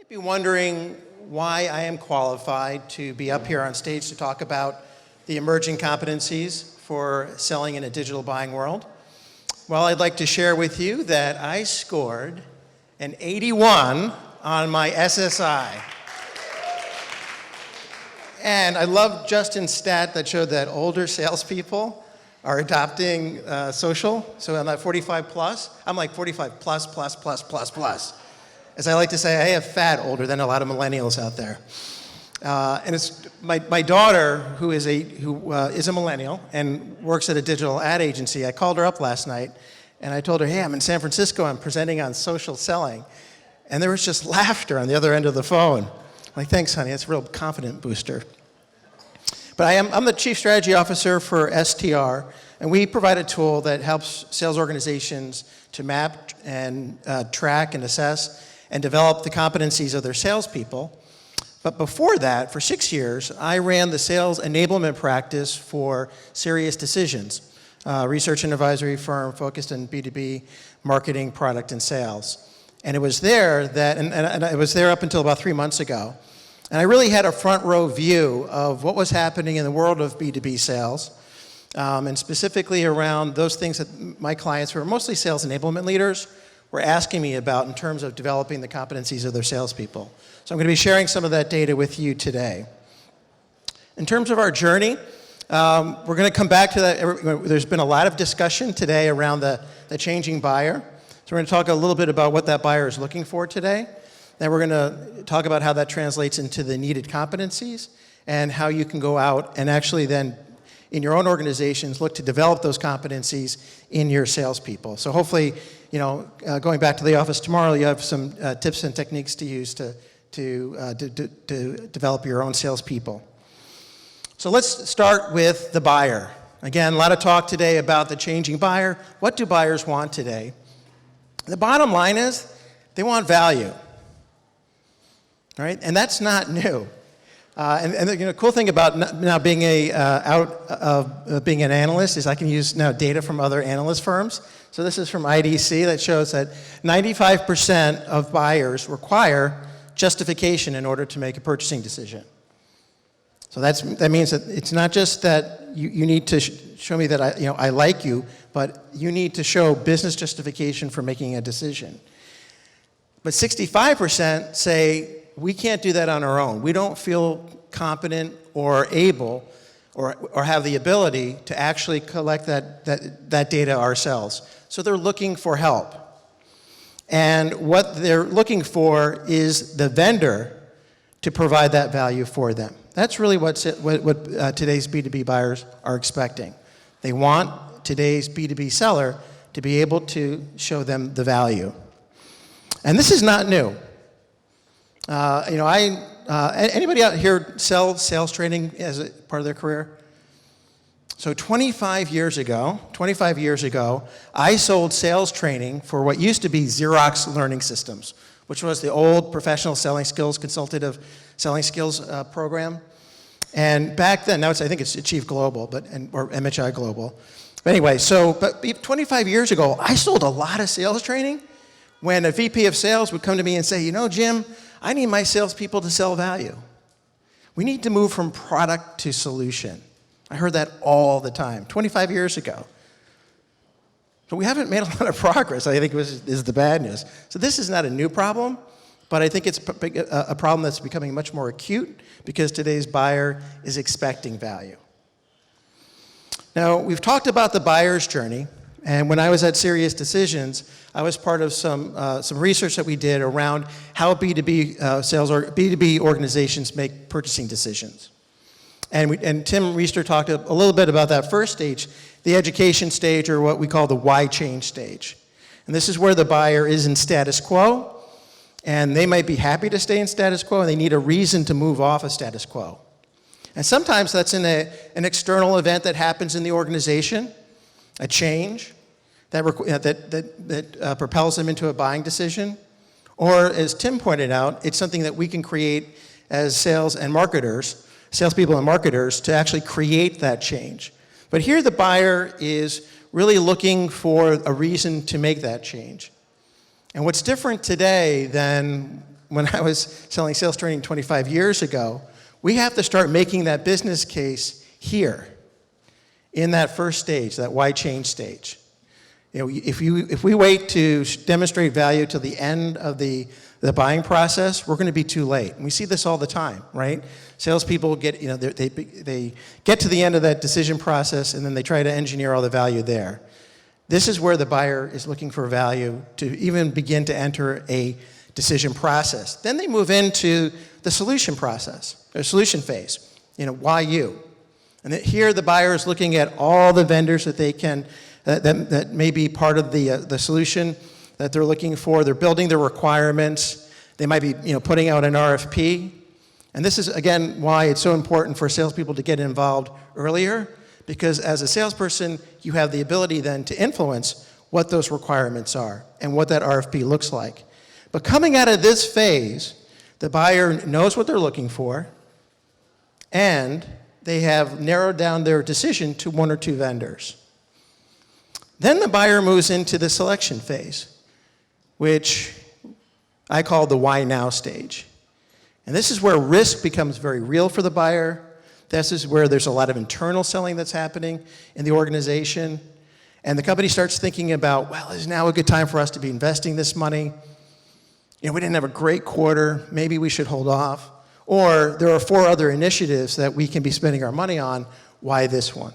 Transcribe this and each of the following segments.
Be wondering why I am qualified to be up here on stage to talk about the emerging competencies for selling in a digital buying world. Well, I'd like to share with you that I scored an 81 on my SSI. And I love Justin's stat that showed that older salespeople are adopting social. So I'm at 45 plus. I'm like 45 plus, plus, plus, plus, plus. As I like to say, I have fat older than a lot of millennials out there. And it's my daughter, who is a millennial and works at a digital ad agency. I called her up last night and I told her, hey, I'm in San Francisco, I'm presenting on social selling. And there was just laughter on the other end of the phone. I'm like, thanks, honey, that's a real confidence booster. But I'm the Chief Strategy Officer for STR, and we provide a tool that helps sales organizations to map and track and assess and develop the competencies of their salespeople. But before that, for 6 years, I ran the sales enablement practice for Serious Decisions, research and advisory firm focused on B2B marketing, product, and sales. And it was there that, and I was there up until about 3 months ago. And I really had a front row view of what was happening in the world of B2B sales, and specifically around those things that my clients, who are mostly sales enablement leaders, were asking me about in terms of developing the competencies of their salespeople. So I'm going to be sharing some of that data with you today. In terms of our journey, we're going to come back to that. There's been a lot of discussion today around the changing buyer. So we're going to talk a little bit about what that buyer is looking for today. Then we're going to talk about how that translates into the needed competencies and how you can go out and actually then in your own organizations look to develop those competencies in your salespeople. So hopefully, going back to the office tomorrow, you have some tips and techniques to use to develop your own salespeople. So let's start with the buyer. Again, a lot of talk today about the changing buyer. What do buyers want today? The bottom line is they want value, right? And that's not new. And the cool thing about now being being an analyst is I can use now data from other analyst firms. So this is from IDC that shows that 95% of buyers require justification in order to make a purchasing decision. So that means that it's not just that you need to show me that I like you, but you need to show business justification for making a decision. But 65% say we can't do that on our own. We don't feel competent or able or have the ability to actually collect that data ourselves. So they're looking for help. And what they're looking for is the vendor to provide that value for them. That's really what today's B2B buyers are expecting. They want today's B2B seller to be able to show them the value. And this is not new. Anybody out here sell sales training as a part of their career? So 25 years ago, I sold sales training for what used to be Xerox Learning Systems, which was the old professional selling skills, consultative selling skills program. And back then, I think it's Achieve Global, or MHI Global. But anyway, but 25 years ago, I sold a lot of sales training when a VP of sales would come to me and say, Jim, I need my salespeople to sell value. We need to move from product to solution. I heard that all the time, 25 years ago. But we haven't made a lot of progress, I think is the bad news. So this is not a new problem, but I think it's a problem that's becoming much more acute because today's buyer is expecting value. Now, we've talked about the buyer's journey, and when I was at Serious Decisions, I was part of some research that we did around how B2B sales or B2B organizations make purchasing decisions. And Tim Reister talked a little bit about that first stage, the education stage, or what we call the why change stage. And this is where the buyer is in status quo, and they might be happy to stay in status quo, and they need a reason to move off of status quo. And sometimes that's in an external event that happens in the organization, a change that propels them into a buying decision. Or, as Tim pointed out, it's something that we can create as salespeople and marketers to actually create that change. But here the buyer is really looking for a reason to make that change. And what's different today than when I was selling sales training 25 years ago, we have to start making that business case here, in that first stage, that why change stage. You know, if we wait to demonstrate value till the end of the buying process, we're going to be too late. And we see this all the time, right? Salespeople get, you know, they get to the end of that decision process, and then they try to engineer all the value there. This is where the buyer is looking for value to even begin to enter a decision process. Then they move into the solution process, or solution phase. You know, why you? And here the buyer is looking at all the vendors that they can, that may be part of the solution that they're looking for. They're building their requirements. They might be, you know, putting out an RFP. And this is, again, why it's so important for salespeople to get involved earlier, because as a salesperson, you have the ability then to influence what those requirements are and what that RFP looks like. But coming out of this phase, the buyer knows what they're looking for, and they have narrowed down their decision to one or two vendors. Then the buyer moves into the selection phase, which I call the why now stage. And this is where risk becomes very real for the buyer. This is where there's a lot of internal selling that's happening in the organization. And the company starts thinking about, well, is now a good time for us to be investing this money? You know, we didn't have a great quarter. Maybe we should hold off. Or there are 4 other initiatives that we can be spending our money on. Why this one?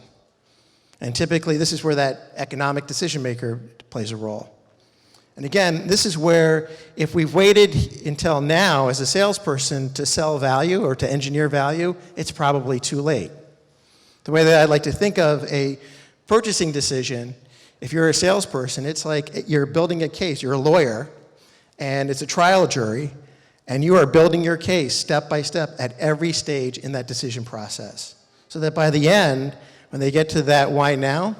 And typically, this is where that economic decision maker plays a role. And again, this is where if we've waited until now as a salesperson to sell value or to engineer value, it's probably too late. The way that I like to think of a purchasing decision, if you're a salesperson, it's like you're building a case. You're a lawyer, and it's a trial jury, and you are building your case step by step at every stage in that decision process. So that by the end, when they get to that why now,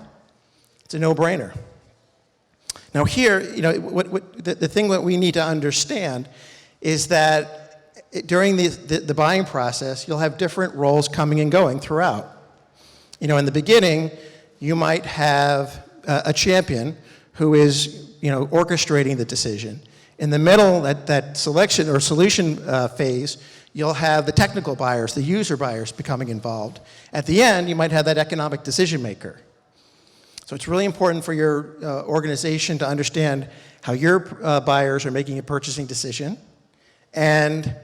it's a no-brainer. Now here, you know, the thing that we need to understand is that during the buying process, you'll have different roles coming and going throughout. You know, in the beginning, you might have a champion who is, you know, orchestrating the decision. In the middle, that selection or solution phase, you'll have the technical buyers, the user buyers becoming involved. At the end, you might have that economic decision maker. So it's really important for your organization to understand how your buyers are making a purchasing decision, and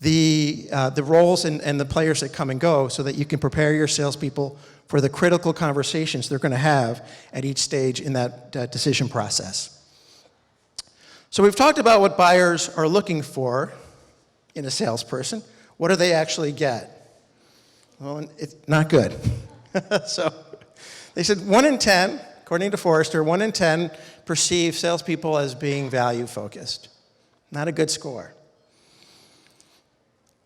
the roles and the players that come and go, so that you can prepare your salespeople for the critical conversations they're going to have at each stage in that decision process. So we've talked about what buyers are looking for in a salesperson. What do they actually get? Well, it's not good. So they said 1 in 10, according to Forrester, 1 in 10 perceive salespeople as being value-focused. Not a good score.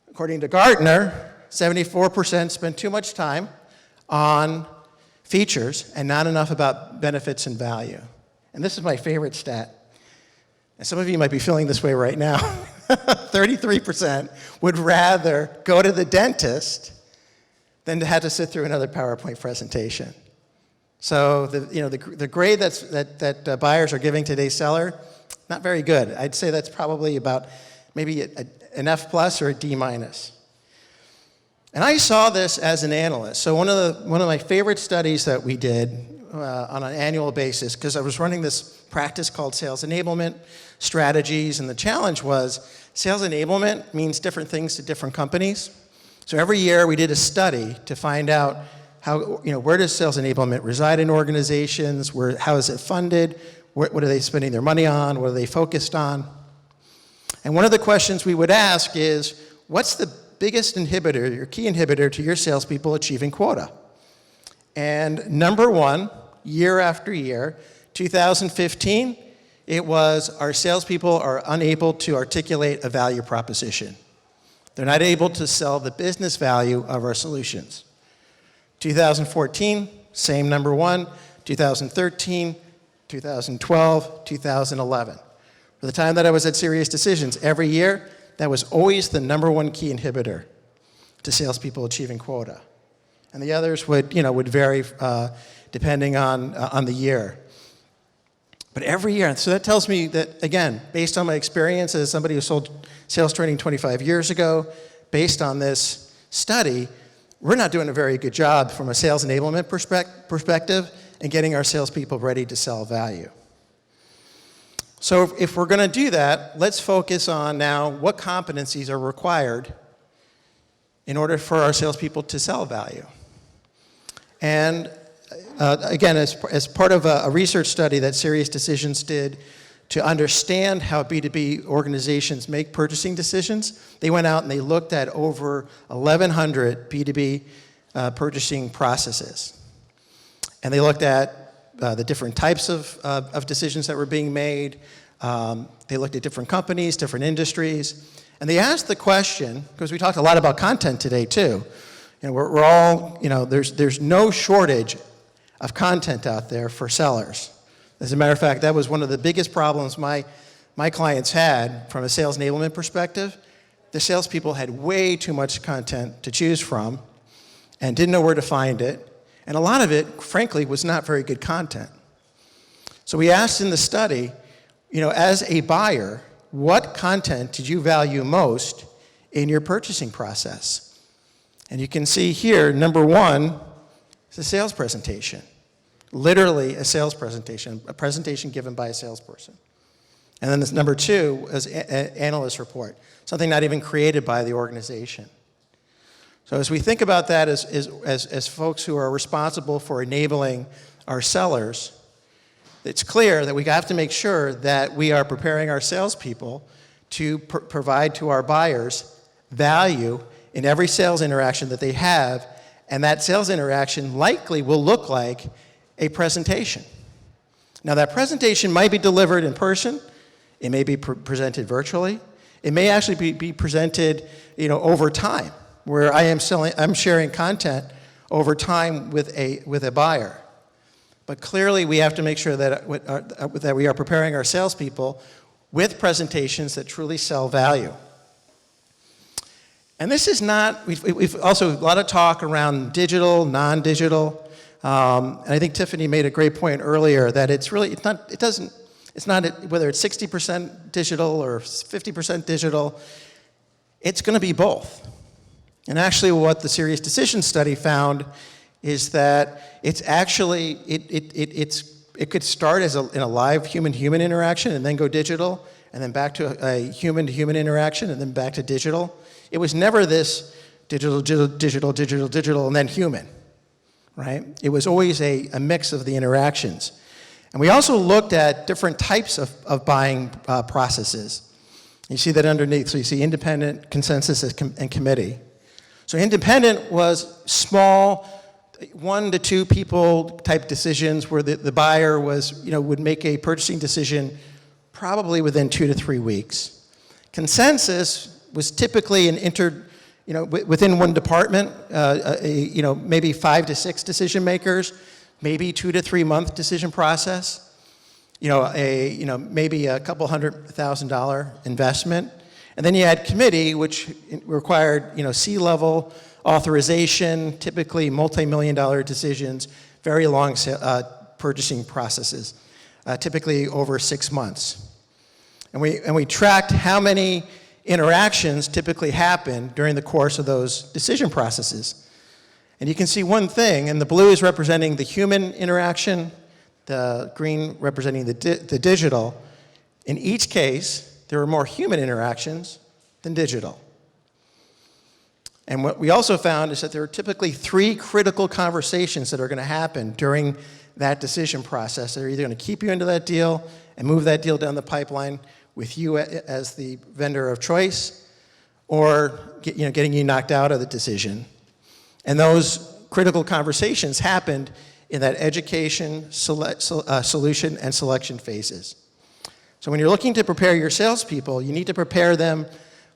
According to Gartner, 74% spend too much time on features and not enough about benefits and value. And this is my favorite stat. And some of you might be feeling this way right now. 33% would rather go to the dentist than to have to sit through another PowerPoint presentation. So the grade that buyers are giving today's seller, not very good. I'd say that's probably about maybe an F plus or a D minus. And I saw this as an analyst. So one of my favorite studies that we did on an annual basis, because I was running this practice called sales enablement strategies, and the challenge was sales enablement means different things to different companies. So every year we did a study to find out how, you know, where does sales enablement reside in organizations, how is it funded, what are they spending their money on, what are they focused on. And one of the questions we would ask is, what's the biggest inhibitor, your key inhibitor to your salespeople achieving quota? And number one, year after year, 2015, it was our salespeople are unable to articulate a value proposition. They're not able to sell the business value of our solutions. 2014, same number one. 2013, 2012, 2011. For the time that I was at Serious Decisions, every year, that was always the number one key inhibitor to salespeople achieving quota. And the others would vary depending on the year. But every year, so that tells me that, again, based on my experience as somebody who sold sales training 25 years ago, based on this study, we're not doing a very good job from a sales enablement perspective in getting our salespeople ready to sell value. So if we're going to do that, let's focus on now what competencies are required in order for our salespeople to sell value. And again, as part of a research study that Serious Decisions did to understand how B2B organizations make purchasing decisions, they went out and they looked at over 1,100 B2B purchasing processes. And they looked at the different types of decisions that were being made. They looked at different companies, different industries. And they asked the question, because we talked a lot about content today too. You know, we're all, you know, there's no shortage of content out there for sellers. As a matter of fact, that was one of the biggest problems my clients had from a sales enablement perspective. The salespeople had way too much content to choose from and didn't know where to find it. And a lot of it, frankly, was not very good content. So we asked in the study, you know, as a buyer, what content did you value most in your purchasing process? And you can see here, number one is a sales presentation. Literally a sales presentation, a presentation given by a salesperson. And then this number two is an analyst report, something not even created by the organization. So as we think about that as folks who are responsible for enabling our sellers, it's clear that we have to make sure that we are preparing our salespeople to provide to our buyers value in every sales interaction that they have, and that sales interaction likely will look like a presentation. Now that presentation might be delivered in person, it may be presented virtually, it may actually be presented, you know, over time, where I'm sharing content over time with a buyer. But clearly we have to make sure that we are preparing our salespeople with presentations that truly sell value. And this is not, we've also a lot of talk around digital, non-digital, and I think Tiffany made a great point earlier that it's really, it's not whether it's 60% digital or 50% digital, it's going to be both. And actually what the Serious Decisions study found is that it's actually, it could start as in a live human-human interaction and then go digital, and then back to a human-to-human interaction and then back to digital. It was never this digital, and then human, right? It was always a mix of the interactions. And we also looked at different types of buying processes. You see that underneath. So you see independent, consensus, and committee. So independent was small, 1 to 2 people type decisions where the buyer was, you know, would make a purchasing decision probably within 2 to 3 weeks. Consensus was typically within one department, you know, maybe 5 to 6 decision makers, maybe 2 to 3 month decision process. You know, maybe a couple $100,000 investment. And then you had committee, which required, you know, C-level authorization, typically multi-million-dollar decisions, very long purchasing processes, typically over 6 months. And we tracked how many interactions typically happen during the course of those decision processes. And you can see one thing, and the blue is representing the human interaction, the green representing the digital. In each case, there are more human interactions than digital. And what we also found is that there are typically 3 critical conversations that are going to happen during that decision process. They're either going to keep you into that deal and move that deal down the pipeline with you as the vendor of choice, or getting you knocked out of the decision. And those critical conversations happened in that education, solution, and selection phases. So when you're looking to prepare your salespeople, you need to prepare them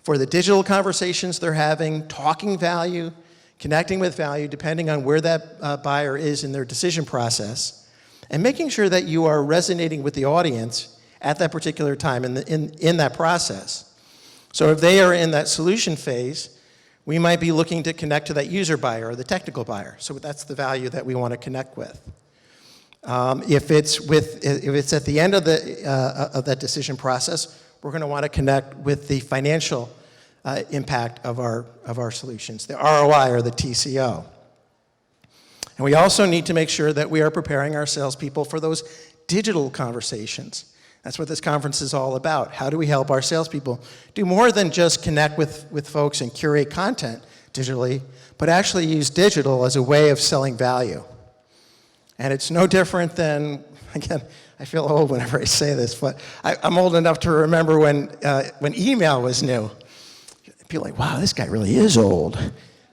for the digital conversations they're having, talking value, connecting with value, depending on where that buyer is in their decision process, and making sure that you are resonating with the audience at that particular time in that process. So if they are in that solution phase, we might be looking to connect to that user buyer or the technical buyer. So that's the value that we want to connect with. If it's at the end of that decision process, we're going to want to connect with the financial impact of our solutions, the ROI or the TCO. And we also need to make sure that we are preparing our salespeople for those digital conversations. That's what this conference is all about. How do we help our salespeople do more than just connect with folks and curate content digitally, but actually use digital as a way of selling value? And it's no different than, again, I feel old whenever I say this, but I'm old enough to remember when email was new. People are like, wow, this guy really is old.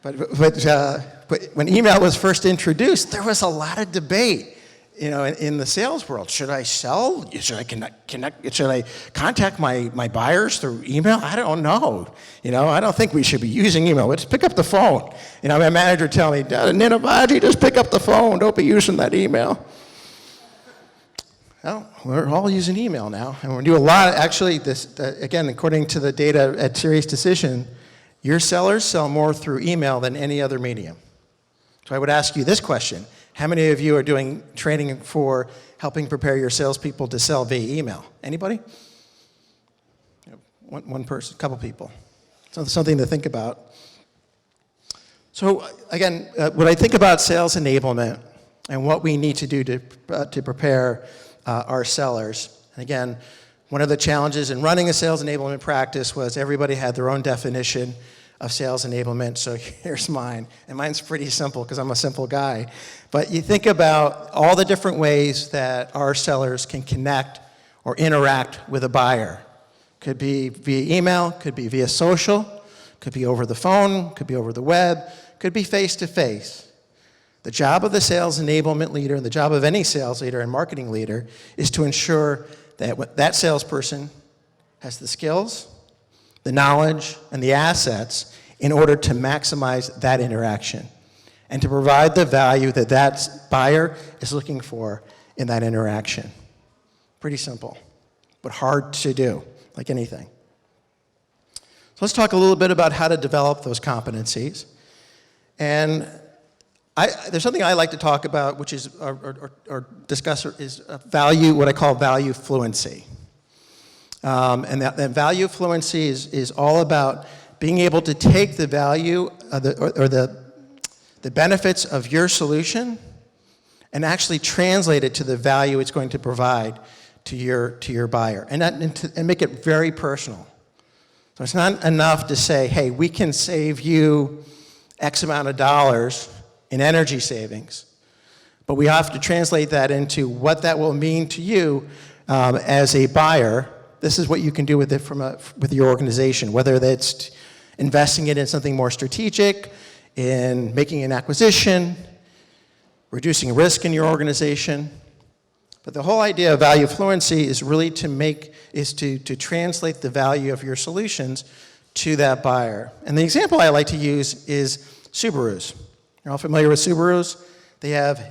But when email was first introduced, there was a lot of debate, in the sales world. Should I sell? Should I connect? Should I contact my buyers through email? I don't know. I don't think we should be using email. Let's pick up the phone. My manager tell me, NINIVAGGI, just pick up the phone. Don't be using that email. Well, we're all using email now, and we're doing a lot. Actually, again, according to the data at Serious Decision, your sellers sell more through email than any other medium. So I would ask you this question. How many of you are doing training for helping prepare your salespeople to sell via email? Anybody? One person, a couple people. So something to think about. So again, when I think about sales enablement and what we need to do to prepare our sellers, and again, one of the challenges in running a sales enablement practice was everybody had their own definition of sales enablement, so here's mine. And mine's pretty simple because I'm a simple guy. But you think about all the different ways that our sellers can connect or interact with a buyer. Could be via email, could be via social, could be over the phone, could be over the web, could be face-to-face. The job of the sales enablement leader and the job of any sales leader and marketing leader is to ensure that that salesperson has the skills, the knowledge, and the assets in order to maximize that interaction and to provide the value that that buyer is looking for in that interaction. Pretty simple, but hard to do, like anything. So let's talk a little bit about how to develop those competencies. And there's something I like to talk about, which is, or discuss, is value, what I call value fluency. And that value fluency is all about being able to take the value the benefits of your solution and actually translate it to the value it's going to provide to your buyer, and make it very personal. So it's not enough to say, hey, we can save you X amount of dollars in energy savings, but we have to translate that into what that will mean to you as a buyer. This is what you can do with it with your organization, whether that's investing it in something more strategic, in making an acquisition, reducing risk in your organization. But the whole idea of value fluency is really to translate the value of your solutions to that buyer. And the example I like to use is Subarus. You're all familiar with Subarus? They have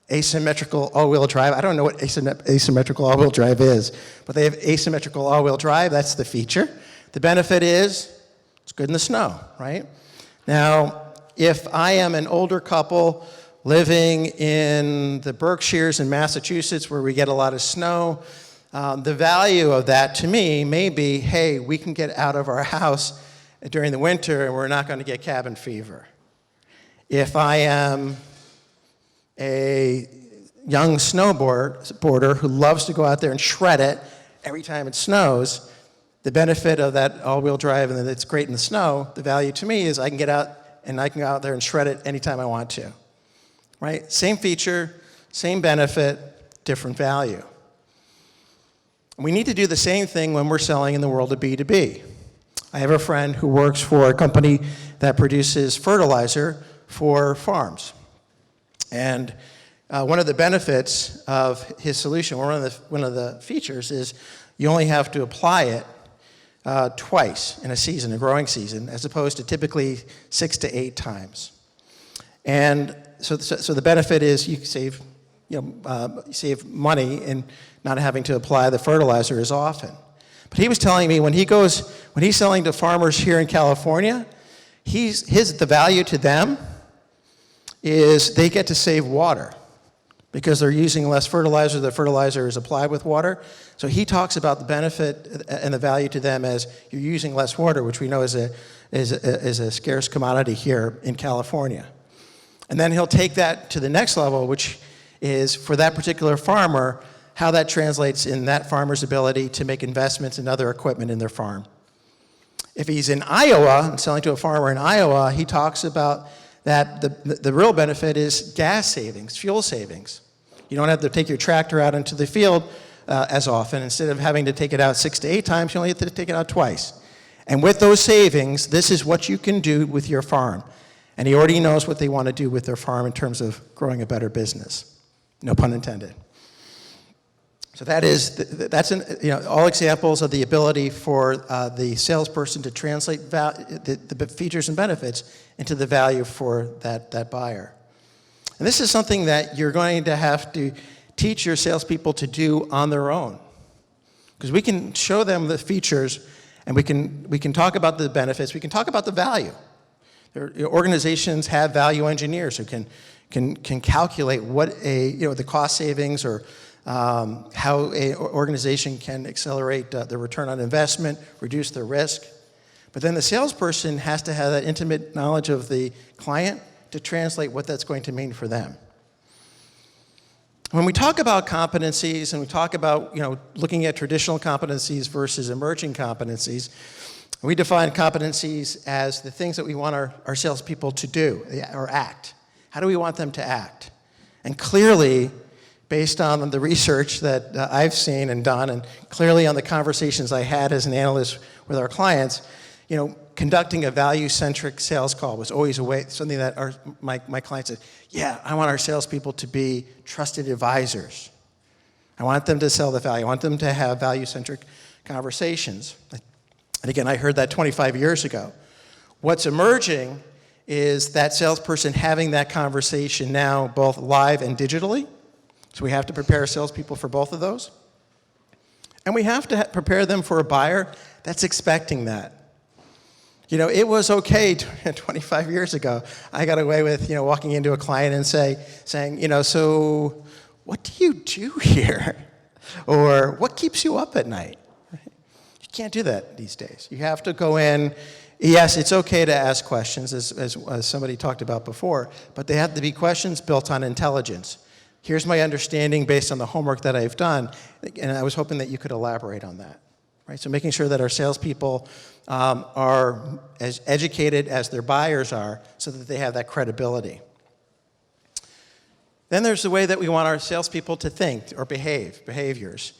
asymmetrical all-wheel drive. I don't know what asymmetrical all-wheel drive is, but they have asymmetrical all-wheel drive. That's the feature. The benefit is it's good in the snow, right? Now, if I am an older couple living in the Berkshires in Massachusetts where we get a lot of snow, the value of that to me may be, hey, we can get out of our house during the winter and we're not going to get cabin fever. If I am a young snowboarder who loves to go out there and shred it every time it snows, the benefit of that all-wheel drive and that it's great in the snow, the value to me is I can get out and I can go out there and shred it anytime I want to. Right? Same feature, same benefit, different value. We need to do the same thing when we're selling in the world of B2B. I have a friend who works for a company that produces fertilizer for farms. And one of the benefits of his solution, or one of the features, is you only have to apply it twice in a season, a growing season, as opposed to typically 6 to 8 times. And so the benefit is you save, you save money in not having to apply the fertilizer as often. But he was telling me when he's selling to farmers here in California, the value to them is they get to save water. because they're using less fertilizer. The fertilizer is applied with water. So he talks about the benefit and the value to them as you're using less water, which we know is a scarce commodity here in California. And then he'll take that to the next level, which is for that particular farmer, how that translates in that farmer's ability to make investments in other equipment in their farm. If he's in Iowa and selling to a farmer in Iowa, he talks about that the real benefit is gas savings, fuel savings. You don't have to take your tractor out into the field as often. Instead of having to take it out 6 to 8 times, you only have to take it out twice. And with those savings, this is what you can do with your farm. And he already knows what they want to do with their farm in terms of growing a better business. No pun intended. So that's all examples of the ability for the salesperson to translate the features and benefits into the value for that buyer. And this is something that you're going to have to teach your salespeople to do on their own. Because we can show them the features, and we can talk about the benefits, we can talk about the value. Organizations have value engineers who can calculate what the cost savings or how an organization can accelerate the return on investment, reduce their risk. But then the salesperson has to have that intimate knowledge of the client to translate what that's going to mean for them. When we talk about competencies and we talk about looking at traditional competencies versus emerging competencies, we define competencies as the things that we want our salespeople to do or act. How do we want them to act? And clearly, based on the research that I've seen and done, and clearly on the conversations I had as an analyst with our clients, conducting a value-centric sales call was always something that my clients said, yeah, I want our salespeople to be trusted advisors. I want them to sell the value. I want them to have value-centric conversations. And again, I heard that 25 years ago. What's emerging is that salesperson having that conversation now both live and digitally. So we have to prepare salespeople for both of those. And we have to prepare them for a buyer that's expecting that. It was okay 25 years ago. I got away with, walking into a client and saying, so what do you do here? Or what keeps you up at night? You can't do that these days. You have to go in. Yes, it's okay to ask questions, as somebody talked about before, but they have to be questions built on intelligence. Here's my understanding based on the homework that I've done, and I was hoping that you could elaborate on that. Right? So making sure that our salespeople are as educated as their buyers are so that they have that credibility. Then there's the way that we want our salespeople to think or behaviors.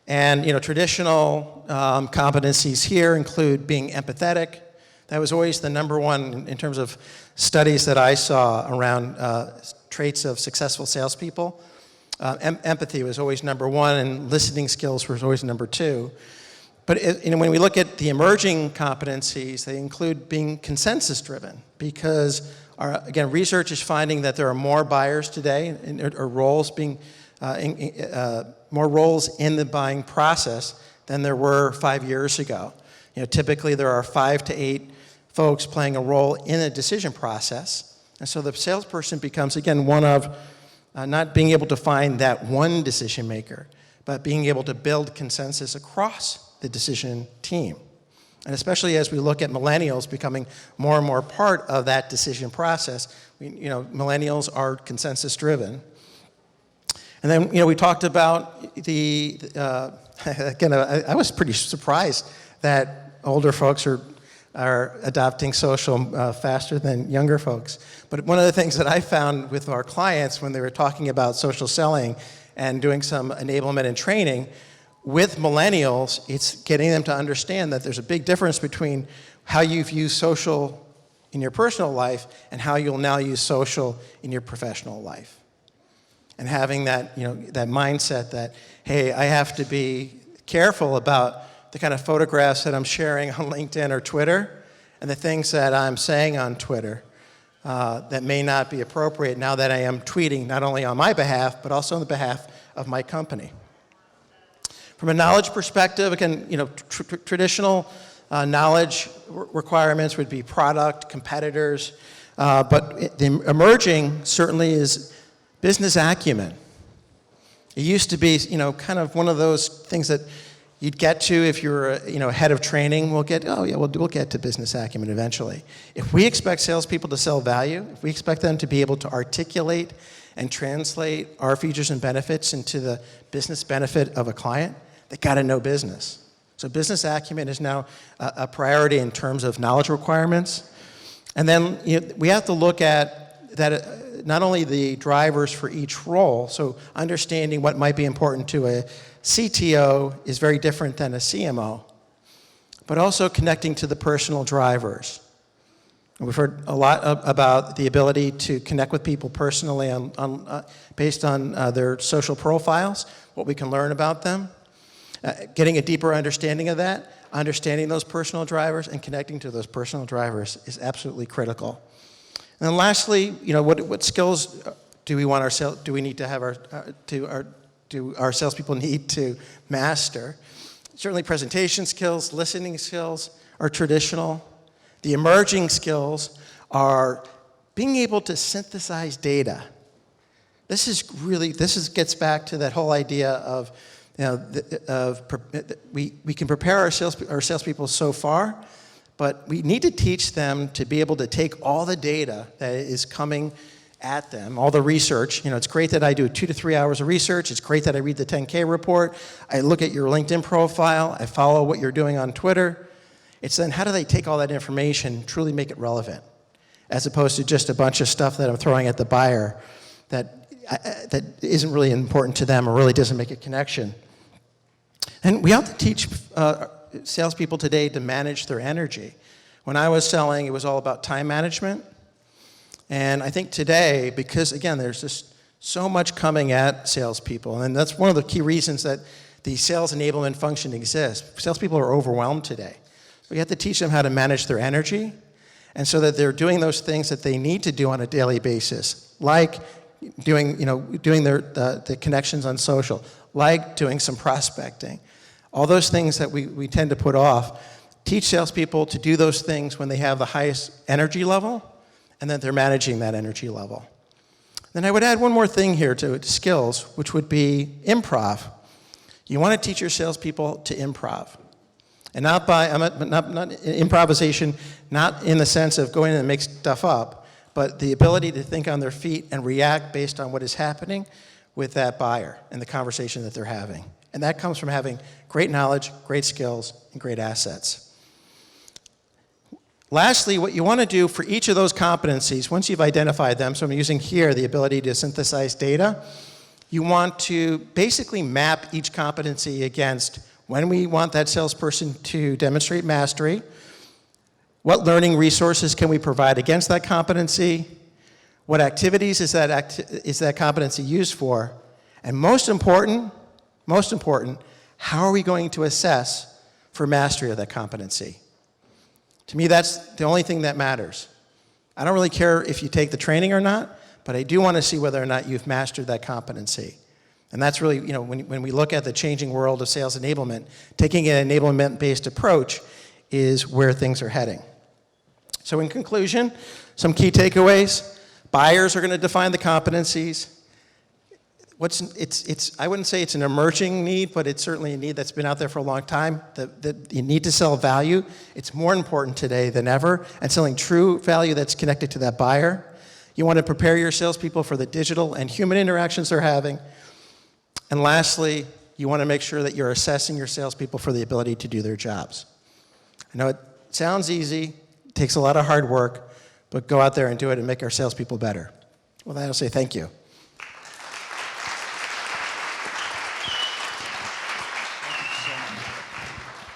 And traditional competencies here include being empathetic. That was always the number one in terms of studies that I saw around traits of successful salespeople. Empathy was always number one, and listening skills was always number two. But when we look at the emerging competencies, they include being consensus-driven because, again, research is finding that there are more buyers today, or roles more roles in the buying process than there were 5 years ago. Typically there are 5 to 8 folks playing a role in a decision process, and so the salesperson becomes, again, one of not being able to find that one decision maker, but being able to build consensus across the decision team. And especially as we look at millennials becoming more and more part of that decision process, millennials are consensus driven. And then, we talked about again, I was pretty surprised that older folks are adopting social faster than younger folks. But one of the things that I found with our clients when they were talking about social selling and doing some enablement and training, with millennials, it's getting them to understand that there's a big difference between how you've used social in your personal life and how you'll now use social in your professional life. And having that, that mindset that, hey, I have to be careful about the kind of photographs that I'm sharing on LinkedIn or Twitter and the things that I'm saying on Twitter that may not be appropriate now that I am tweeting not only on my behalf, but also on the behalf of my company. From a knowledge perspective, again, traditional knowledge requirements would be product, competitors, but the emerging certainly is business acumen. It used to be, kind of one of those things that you'd get to if you're, head of training. We'll get to business acumen eventually. If we expect salespeople to sell value, if we expect them to be able to articulate and translate our features and benefits into the business benefit of a client, they got to know business. So business acumen is now a priority in terms of knowledge requirements. And then we have to look at that, not only the drivers for each role, so understanding what might be important to a CTO is very different than a CMO, but also connecting to the personal drivers. And we've heard a lot about the ability to connect with people personally based on their social profiles, what we can learn about them. Getting a deeper understanding of that, understanding those personal drivers, and connecting to those personal drivers is absolutely critical. And then lastly, what skills do we need to have do our salespeople need to master? Certainly presentation skills, listening skills are traditional. The emerging skills are being able to synthesize data. This gets back to that whole idea of, we can prepare our salespeople so far, but we need to teach them to be able to take all the data that is coming at them, all the research. It's great that I do 2 to 3 hours of research. It's great that I read the 10K report. I look at your LinkedIn profile. I follow what you're doing on Twitter. It's then how do they take all that information, truly make it relevant, as opposed to just a bunch of stuff that I'm throwing at the buyer that isn't really important to them or really doesn't make a connection. And we have to teach salespeople today to manage their energy. When I was selling, it was all about time management. And I think today, because again, there's just so much coming at salespeople, and that's one of the key reasons that the sales enablement function exists. Salespeople are overwhelmed today. We have to teach them how to manage their energy, and so that they're doing those things that they need to do on a daily basis, like doing the connections on social, like doing some prospecting. All those things that we tend to put off. Teach salespeople to do those things when they have the highest energy level, and that they're managing that energy level. Then I would add one more thing here to skills, which would be improv. You want to teach your salespeople to improv. And not improvisation, not in the sense of going in and make stuff up, but the ability to think on their feet and react based on what is happening with that buyer and the conversation that they're having. And that comes from having great knowledge, great skills, and great assets. Lastly, what you want to do for each of those competencies, once you've identified them, so I'm using here the ability to synthesize data, you want to basically map each competency against when we want that salesperson to demonstrate mastery, what learning resources can we provide against that competency, what activities is that competency used for, and most important, how are we going to assess for mastery of that competency? To me, that's the only thing that matters. I don't really care if you take the training or not, but I do want to see whether or not you've mastered that competency. And that's really, when we look at the changing world of sales enablement, taking an enablement-based approach is where things are heading. So in conclusion, some key takeaways. Buyers are going to define the competencies. I wouldn't say it's an emerging need, but it's certainly a need that's been out there for a long time. You need to sell value. It's more important today than ever, and selling true value that's connected to that buyer. You want to prepare your salespeople for the digital and human interactions they're having. And lastly, you want to make sure that you're assessing your salespeople for the ability to do their jobs. I know it sounds easy, it takes a lot of hard work, but go out there and do it and make our salespeople better. Well, I'll say thank you.